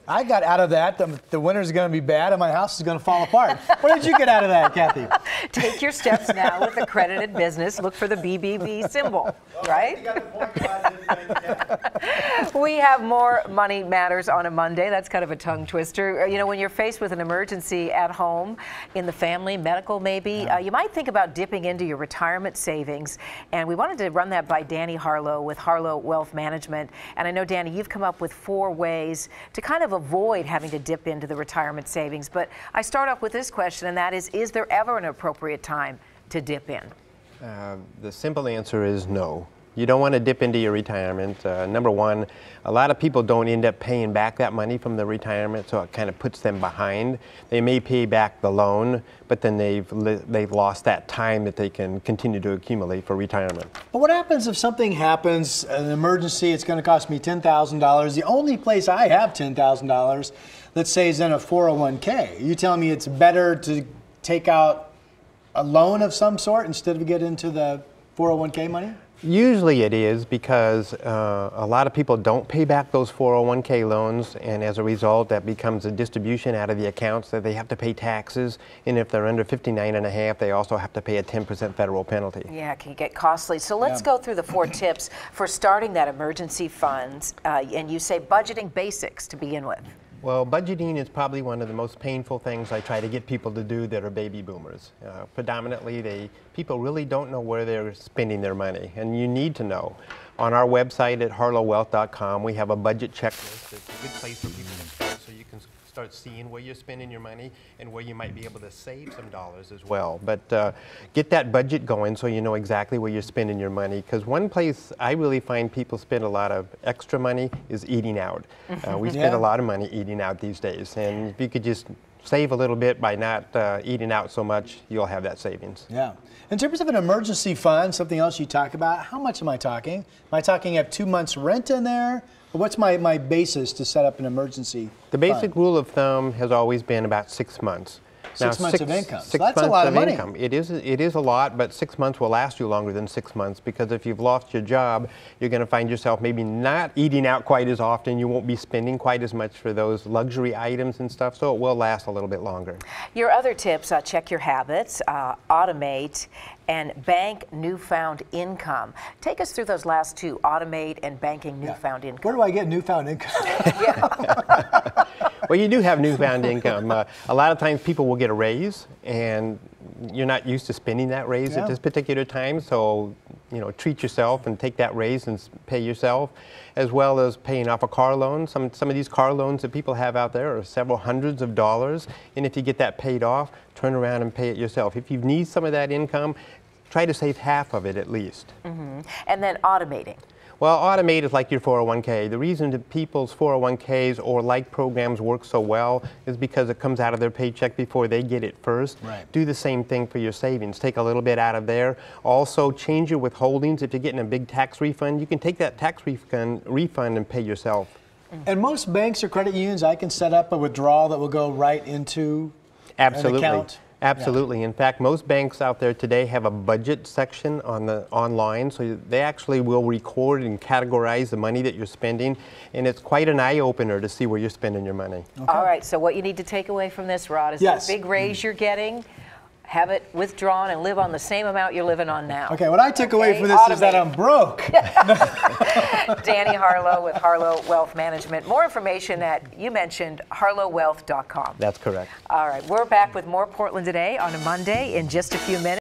I got out of that. The winter's going to be bad and my house is going to fall apart. What did you get out of that, Kathy? Take your steps now with accredited business. Look for the BBB symbol, right? We have more Money Matters on a Monday. That's kind of a tongue twister. You know, when you're faced with an emergency at home, in the family, medical maybe, you might think about dipping into your retirement savings. And we wanted to run that by Danny Harlow with Harlow Wealth Management. And I know, Danny, you've come up with 4 ways to kind of avoid having to dip into the retirement savings. But I start off with this question, and that is there ever an appropriate time to dip in? The simple answer is no. You don't want to dip into your retirement. Number one, a lot of people don't end up paying back that money from the retirement, so it kind of puts them behind. They may pay back the loan, but then they've lost that time that they can continue to accumulate for retirement. But what happens if something happens, an emergency, it's going to cost me $10,000. The only place I have $10,000, let's say, is in a 401k. You telling me it's better to take out a loan of some sort instead of get into the 401k money? Usually it is, because a lot of people don't pay back those 401k loans, and as a result that becomes a distribution out of the accounts that they have to pay taxes, and if they're under 59 and a half, they also have to pay a 10% federal penalty. Yeah, it can get costly. So let's go through the 4 tips for starting that emergency fund, and you say budgeting basics to begin with. Well, budgeting is probably one of the most painful things I try to get people to do that are baby boomers. Predominantly, people really don't know where they're spending their money, and you need to know. On our website at harlowwealth.com, we have a budget checklist. It's a good place for people to start, so you can start seeing where you're spending your money and where you might be able to save some dollars as well. But get that budget going so you know exactly where you're spending your money, because one place I really find people spend a lot of extra money is eating out. We spend a lot of money eating out these days, and if you could just save a little bit by not eating out so much, you'll have that savings. Yeah. In terms of an emergency fund, something else you talk about, how much am I talking? Am I talking have 2 months rent in there? What's my basis to set up an emergency The basic rule of thumb has always been about 6 months. 6 months of income. So 6 that's a months lot of money. income. It is a lot, but 6 months will last you longer than 6 months, because if you've lost your job, you're going to find yourself maybe not eating out quite as often. You won't be spending quite as much for those luxury items and stuff, so it will last a little bit longer. Your other tips, check your habits, automate, and bank newfound income. Take us through those last 2, automate and banking newfound income. Where do I get newfound income? Well, you do have newfound income. A lot of times people will get a raise, and you're not used to spending that raise at this particular time, so treat yourself and take that raise and pay yourself, as well as paying off a car loan. Some of these car loans that people have out there are several hundreds of dollars, and if you get that paid off, turn around and pay it yourself. If you need some of that income, try to save half of it at least. And then automating. Well, automate is like your 401k. The reason that people's 401ks or like programs work so well is because it comes out of their paycheck before they get it first. Right. Do the same thing for your savings. Take a little bit out of there. Also, change your withholdings. If you're getting a big tax refund, you can take that tax refund and pay yourself. And most banks or credit unions, I can set up a withdrawal that will go right into an account. Absolutely. Yeah. In fact, most banks out there today have a budget section on the online, so they actually will record and categorize the money that you're spending, and it's quite an eye-opener to see where you're spending your money. Okay. All right, so what you need to take away from this, Rod, is the big raise you're getting, have it withdrawn and live on the same amount you're living on now. Okay, what I took away from this is that I'm broke. Danny Harlow with Harlow Wealth Management. More information at, you mentioned, harlowwealth.com. That's correct. All right, we're back with more Portland Today on a Monday in just a few minutes.